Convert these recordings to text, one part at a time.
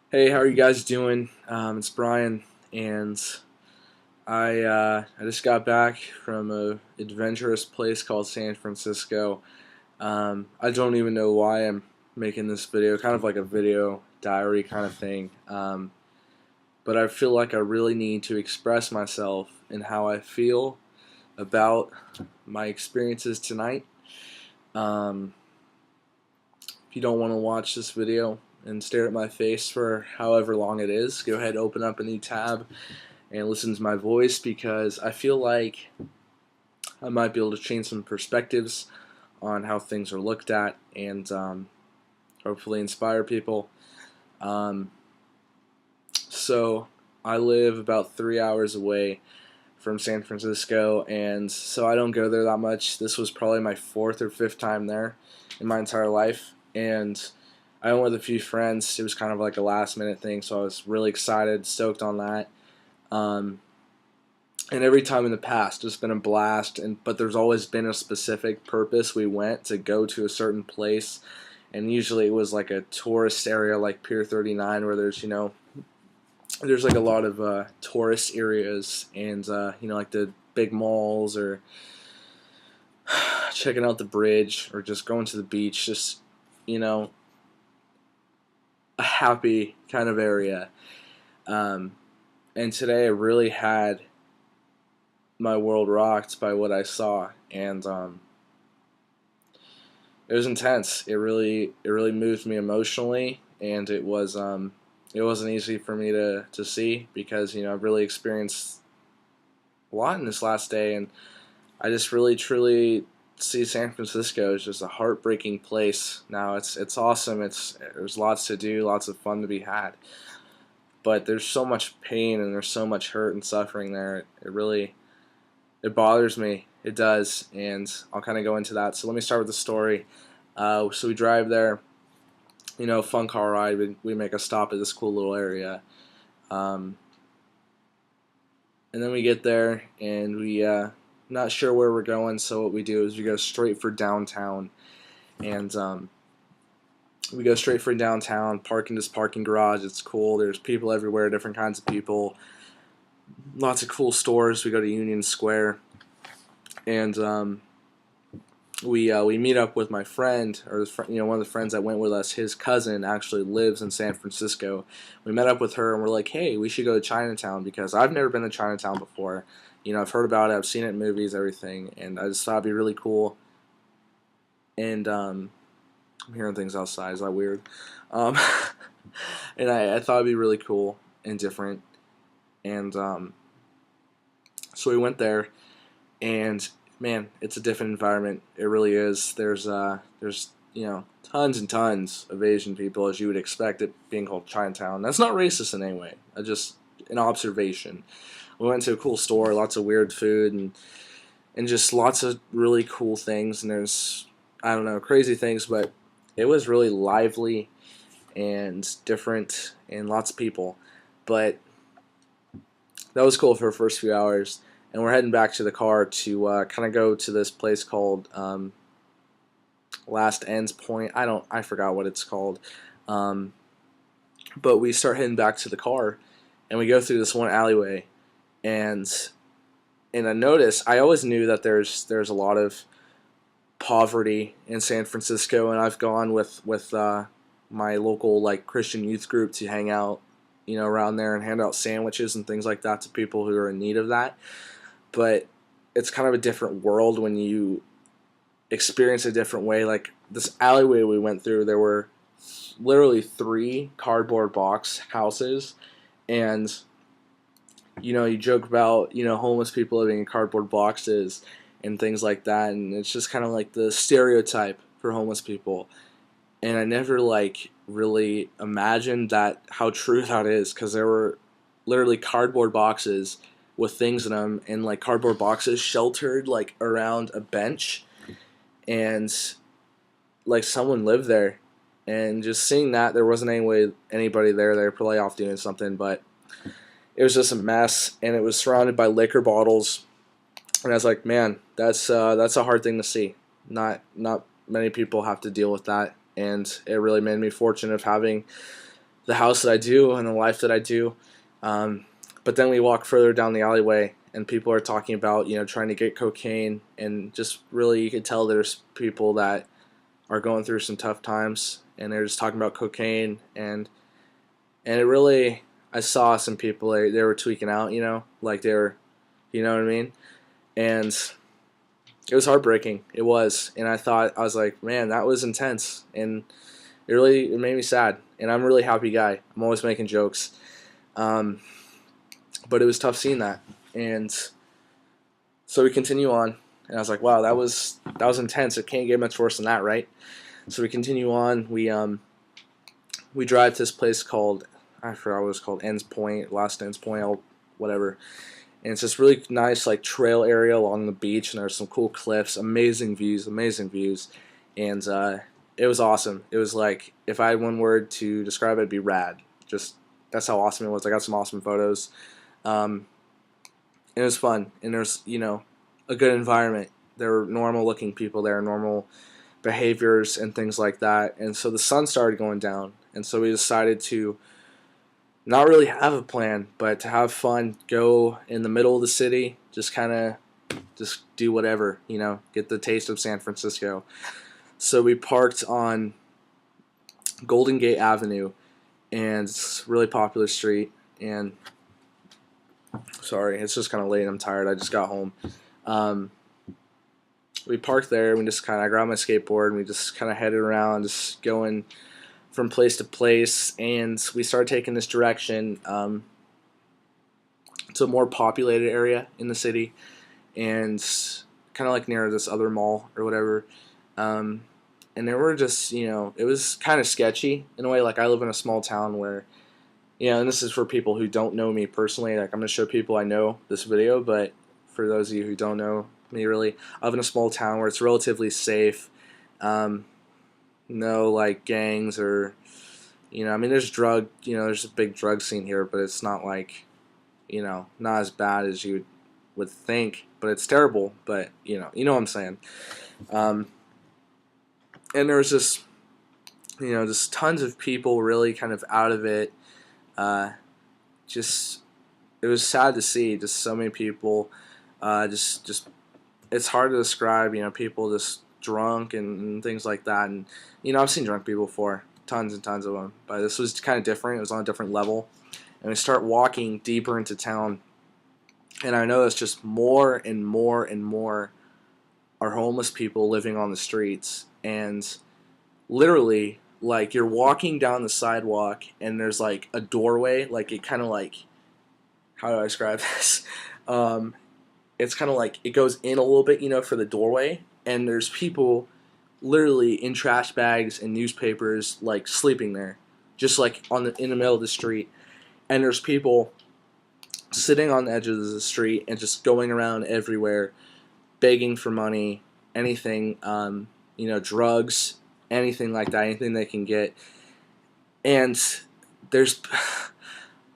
Hey, how are you guys doing? It's Brian, and I just got back from a adventurous place called San Francisco. I don't even know why I'm making this video, kind of like a video diary kind of thing. But I feel like I really need to express myself and how I feel about my experiences tonight. Um, if you don't want to watch this video and stare at my face for however long it is, go ahead, open up a new tab and listen to my voice because I feel like I might be able to change some perspectives on how things are looked at and hopefully inspire people. Um, so I live about 3 hours away from San Francisco, and so I don't go there that much. This was probably my fourth or fifth time there in my entire life, and I went with a few friends. It was kind of like a last minute thing, so I was really excited, stoked on that. Um, and every time in the past it's been a blast, and but there's always been a specific purpose we went to go to a certain place, and usually it was like a tourist area like Pier 39 where there's like a lot of tourist areas and like the big malls or checking out the bridge or just going to the beach, just you know a happy kind of area. um, and today I really had my world rocked by what I saw, and it was intense. It really moved me emotionally, and it wasn't easy for me to see because I've really experienced a lot in this last day, and I just really truly see San Francisco as just a heartbreaking place. Now it's awesome. There's lots to do, lots of fun to be had, but there's so much pain and there's so much hurt and suffering there. It bothers me. It does, and I'll kind of go into that. So let me start with the story. So we drive there, fun car ride. We make a stop at this cool little area, um, and then we get there, and we not sure where we're going. So what we do is we go straight for downtown, and we go straight for downtown. Park in this parking garage. It's cool. There's people everywhere, different kinds of people, lots of cool stores. We go to Union Square, and we meet up with my friend, or one of the friends that went with us. His cousin actually lives in San Francisco. We met up with her and we're like, hey, we should go to Chinatown because I've never been to Chinatown before. I've heard about it, I've seen it in movies, everything, and I just thought it'd be really cool. And I'm hearing things outside. Is that weird? Um, and I thought it'd be really cool and different. And so we went there, and man, it's a different environment. It really is. There's tons and tons of Asian people, as you would expect it being called Chinatown. That's not racist in any way. I just an observation. We went to a cool store, lots of weird food, and just lots of really cool things. And there's, I don't know, crazy things, but it was really lively and different and lots of people. But that was cool for the first few hours, and we're heading back to the car to kind of go to this place called Last Ends Point. I forgot what it's called, um, but we start heading back to the car, and we go through this one alleyway, and I notice I always knew that there's a lot of poverty in San Francisco, and I've gone with my local like Christian youth group to hang out, around there and hand out sandwiches and things like that to people who are in need of that. But it's kind of a different world when you experience a different way. Like this alleyway we went through, there were literally three cardboard box houses, and you joke about homeless people living in cardboard boxes and things like that, and it's just kind of like the stereotype for homeless people. And I never like really imagined that how true that is, because there were literally cardboard boxes with things in them, and like cardboard boxes sheltered like around a bench, and like someone lived there. And just seeing that, there wasn't anybody there. They were probably off doing something, but it was just a mess, and it was surrounded by liquor bottles. And I was like, man, that's a hard thing to see. Not many people have to deal with that, and it really made me fortunate of having the house that I do and the life that I do. Um, but then we walk further down the alleyway, and people are talking about trying to get cocaine, and just really you could tell there's people that are going through some tough times, and they're just talking about cocaine, and it really, I saw some people, they were tweaking out, like they were, you know what I mean, and it was heartbreaking. It was, and I was like, man, that was intense, and it made me sad. And I'm a really happy guy. I'm always making jokes, um, but it was tough seeing that. And so we continue on, and I was like, wow, that was intense. It can't get much worse than that, right? So we continue on. We drive to this place called, I forgot what it was called, Ends Point, Last Ends Point, whatever. And it's this really nice like trail area along the beach, and there's some cool cliffs, amazing views, and it was awesome. It was like, if I had one word to describe it, it'd be rad. Just that's how awesome it was. I got some awesome photos. And it was fun, and there's a good environment. There were normal looking people there, normal behaviors and things like that. And so the sun started going down, and so we decided to not really have a plan, but to have fun, go in the middle of the city, just kind of just do whatever, get the taste of San Francisco. So we parked on Golden Gate Avenue, and it's a really popular street. And sorry, it's just kind of late. I'm tired. I just got home. Um, we parked there. And I grabbed my skateboard, and we just kind of headed around, just going from place to place. And we started taking this direction to a more populated area in the city, and kind of like near this other mall or whatever. And there were just, it was kind of sketchy in a way. Like, I live in a small town where, and this is for people who don't know me personally. Like, I'm going to show people I know this video, but for those of you who don't know me really, I live in a small town where it's relatively safe. No, like, gangs or, there's there's a big drug scene here, but it's not like, not as bad as you would think, but it's terrible, but, you know what I'm saying. And there was just tons of people really kind of out of it. Just, it was sad to see just so many people, just it's hard to describe, people just drunk and things like that. And, I've seen drunk people before, tons and tons of them, but this was kind of different. It was on a different level. And we start walking deeper into town, and I noticed just more and more and more are homeless people living on the streets. And literally, like, you're walking down the sidewalk, and there's like a doorway, like it kind of like, how do I describe this? It's kind of like it goes in a little bit, for the doorway, and there's people literally in trash bags and newspapers, like sleeping there, just like in the middle of the street. And there's people sitting on the edges of the street and just going around everywhere, begging for money, anything, drugs, anything like that, anything they can get. And there's,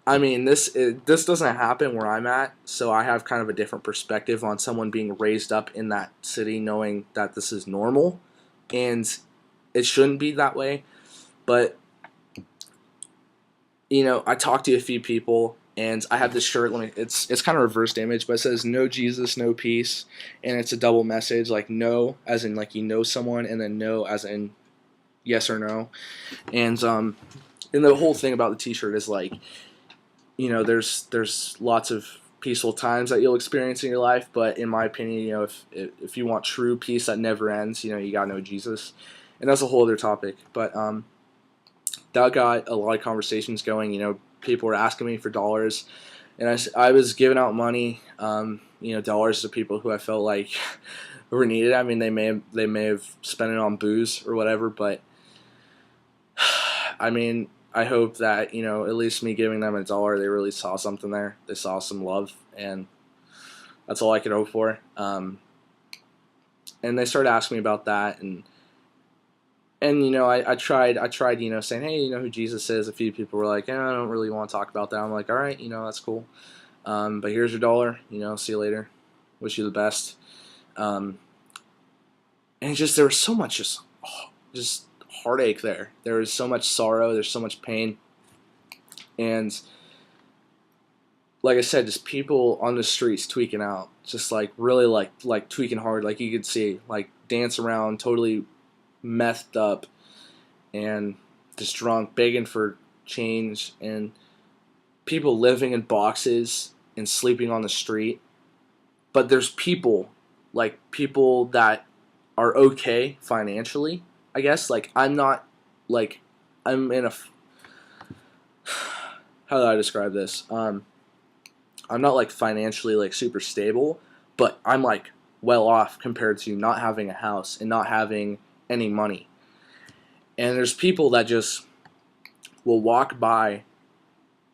this doesn't happen where I'm at, so I have kind of a different perspective on someone being raised up in that city, knowing that this is normal, and it shouldn't be that way. But I talked to a few people, and I have this shirt. It's kind of reversed image, but it says "No Jesus, no peace," and it's a double message, like no as in like someone, and then no as in yes or no. And the whole thing about the T-shirt is like, there's lots of peaceful times that you'll experience in your life, but in my opinion, if you want true peace that never ends, you gotta know Jesus, and that's a whole other topic. But that got a lot of conversations going. People were asking me for dollars, and I was giving out money, dollars to people who I felt like were needed. They may have spent it on booze or whatever, but I hope that, at least me giving them $1, they really saw something there. They saw some love, and that's all I could hope for. And they started asking me about that, and I tried, saying, hey, who Jesus is. A few people were like, I don't really want to talk about that. I'm like, all right, that's cool. But here's your dollar, see you later. Wish you the best. And there was so much just heartache there. There was so much sorrow. There's so much pain. And like I said, just people on the streets tweaking out, just like really like tweaking hard, like you could see, like dance around, totally methed up, and just drunk, begging for change, and people living in boxes and sleeping on the street. But there's people, like people that are okay financially, I guess. Like I'm not, like I'm in a, how do I describe this? I'm not like financially like super stable, but I'm like well off compared to not having a house and not having any money. And there's people that just will walk by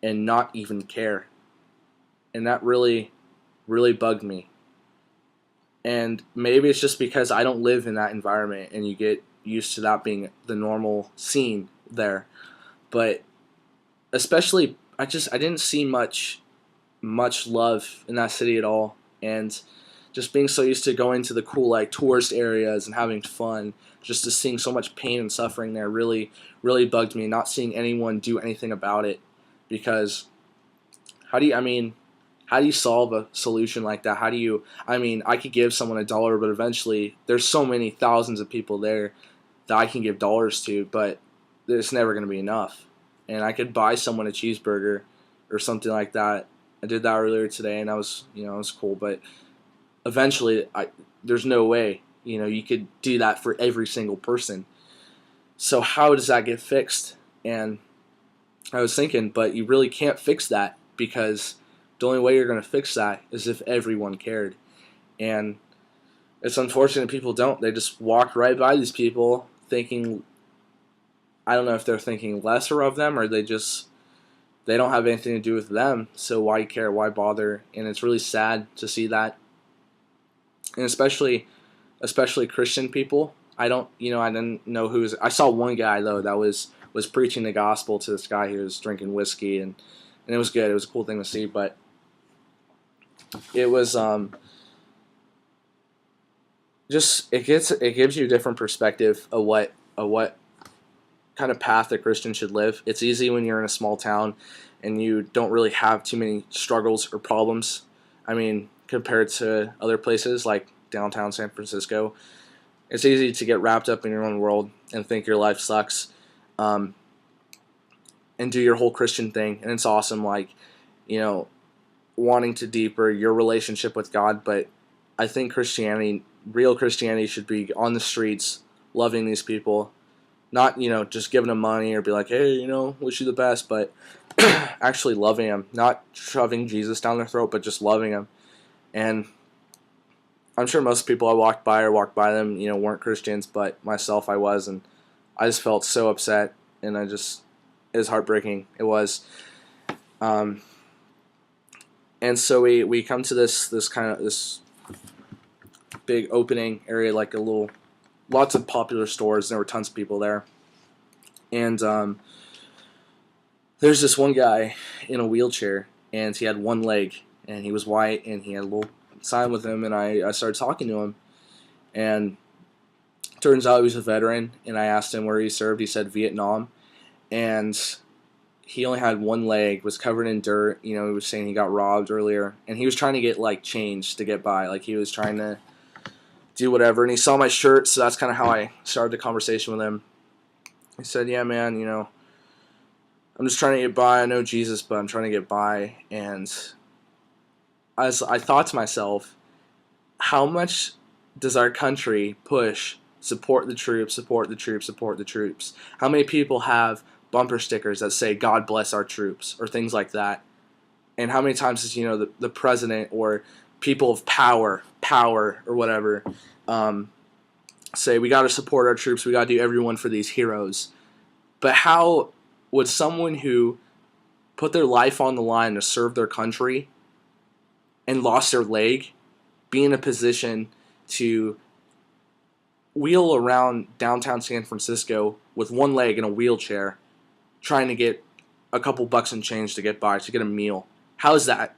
and not even care. And that really, really bugged me. And maybe it's just because I don't live in that environment and you get used to that being the normal scene there. But especially, I didn't see much love in that city at all. And just being so used to going to the cool like tourist areas and having fun, just to seeing so much pain and suffering there really, really bugged me. Not seeing anyone do anything about it, because how do you solve a solution like that? I could give someone $1, but eventually there's so many thousands of people there that I can give dollars to, but it's never going to be enough. And I could buy someone a cheeseburger or something like that. I did that earlier today, and it was cool. But eventually, there's no way, you could do that for every single person. So how does that get fixed? And I was thinking, but you really can't fix that, because the only way you're going to fix that is if everyone cared. And it's unfortunate people don't. They just walk right by these people thinking, I don't know if they're thinking lesser of them, or they don't have anything to do with them, so why care, why bother? And it's really sad to see that. And especially Christian people. I didn't know I saw one guy though that was preaching the gospel to this guy who was drinking whiskey, and it was good. It was a cool thing to see, but it was just it gives you a different perspective of what kind of path a Christian should live. It's easy when you're in a small town and you don't really have too many struggles or problems. Compared to other places like downtown San Francisco, it's easy to get wrapped up in your own world and think your life sucks, and do your whole Christian thing. And it's awesome, like, wanting to deeper your relationship with God. But I think real Christianity should be on the streets, loving these people, not, just giving them money or be like, hey, wish you the best, but actually loving them, not shoving Jesus down their throat, but just loving them. And I'm sure most people I walked by them, weren't Christians, but myself, I was, and I just felt so upset, and it was heartbreaking. It was. And so we come to this big opening area, like lots of popular stores, and there were tons of people there. And there's this one guy in a wheelchair, and he had one leg, and he was white, and he had a little sign with him, and I started talking to him, and turns out he was a veteran, and I asked him where he served. He said Vietnam, and he only had one leg, was covered in dirt. He was saying he got robbed earlier, and he was trying to get like change to get by, like he was trying to do whatever, and he saw my shirt, so that's kind of how I started the conversation with him. He said, yeah, man, I'm just trying to get by. I know Jesus, but I'm trying to get by. And I thought to myself, how much does our country push support the troops, support the troops, support the troops? How many people have bumper stickers that say God bless our troops or things like that? And how many times does the president or people of power or whatever say we got to support our troops, we got to do everyone for these heroes? But how would someone who put their life on the line to serve their country and lost their leg be in a position to wheel around downtown San Francisco with one leg in a wheelchair, trying to get a couple bucks in change to get by, to get a meal? How is that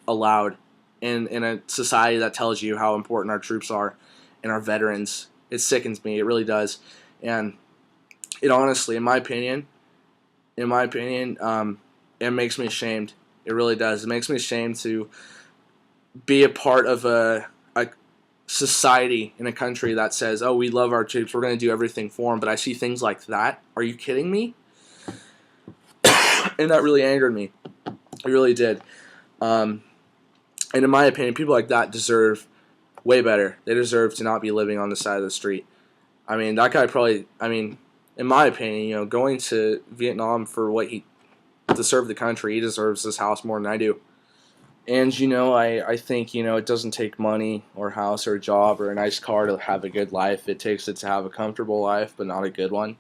allowed in a society that tells you how important our troops are and our veterans? It sickens me. It really does. And it honestly, in my opinion, in my opinion, it makes me ashamed. It really does. It makes me ashamed to be a part of a society in a country that says, "Oh, we love our troops. We're going to do everything for them." But I see things like that. Are you kidding me? And that really angered me. It really did. Um, and in my opinion, people like that deserve way better. They deserve to not be living on the side of the street. I mean, that guy probably. I mean, in my opinion, going to Vietnam for what he to serve the country, he deserves this house more than I do. And I think it doesn't take money or house or a job or a nice car to have a good life. It takes it to have a comfortable life, but not a good one.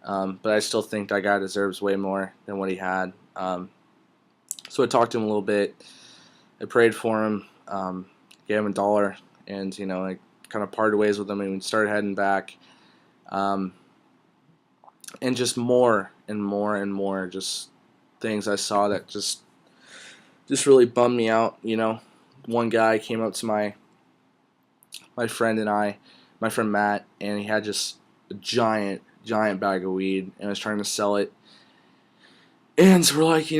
But I still think that guy deserves way more than what he had. So I talked to him a little bit. I prayed for him, gave him $1, and I kind of parted ways with him and we started heading back. Um, and just more and more and more, just things I saw that just really bummed me out. One guy came up to my friend and my friend Matt, and he had just a giant bag of weed and was trying to sell it. And so we're like,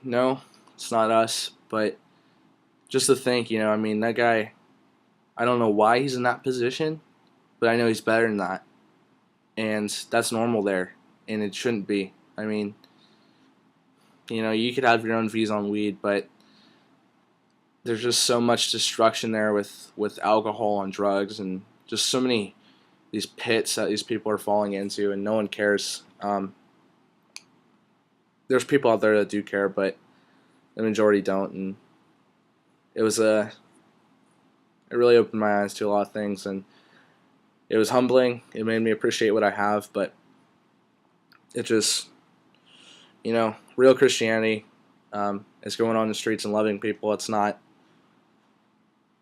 no, it's not us. But just to think, I mean, that guy, I don't know why he's in that position, but I know he's better than that. And that's normal there, and it shouldn't be. I mean, you could have your own views on weed, but there's just so much destruction there with alcohol and drugs and just so many these pits that these people are falling into, and no one cares. There's people out there that do care, but the majority don't, and it was it really opened my eyes to a lot of things, and it was humbling. It made me appreciate what I have, but it just, real Christianity is going on the streets and loving people. It's not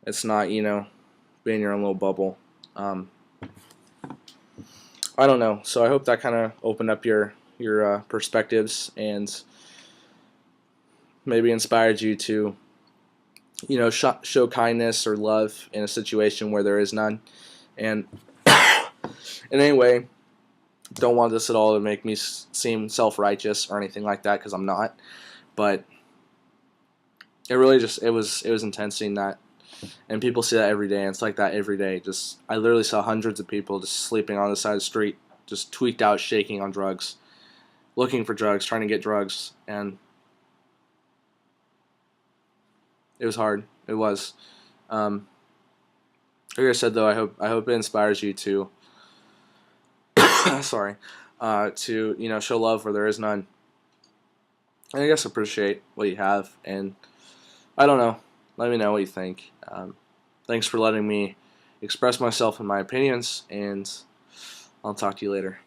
being your own little bubble. I don't know. So I hope that kind of opened up your perspectives and maybe inspired you to show kindness or love in a situation where there is none. And in any way, don't want this at all to make me seem self-righteous or anything like that, because I'm not. But it really just it was intense seeing that, and people see that every day, and it's like that every day. Just I literally saw hundreds of people just sleeping on the side of the street, just tweaked out, shaking on drugs, looking for drugs, trying to get drugs, and it was hard. It was. Like I said, though, I hope it inspires you to sorry, to show love where there is none, and I guess appreciate what you have. And I don't know. Let me know what you think. Thanks for letting me express myself and my opinions, and I'll talk to you later.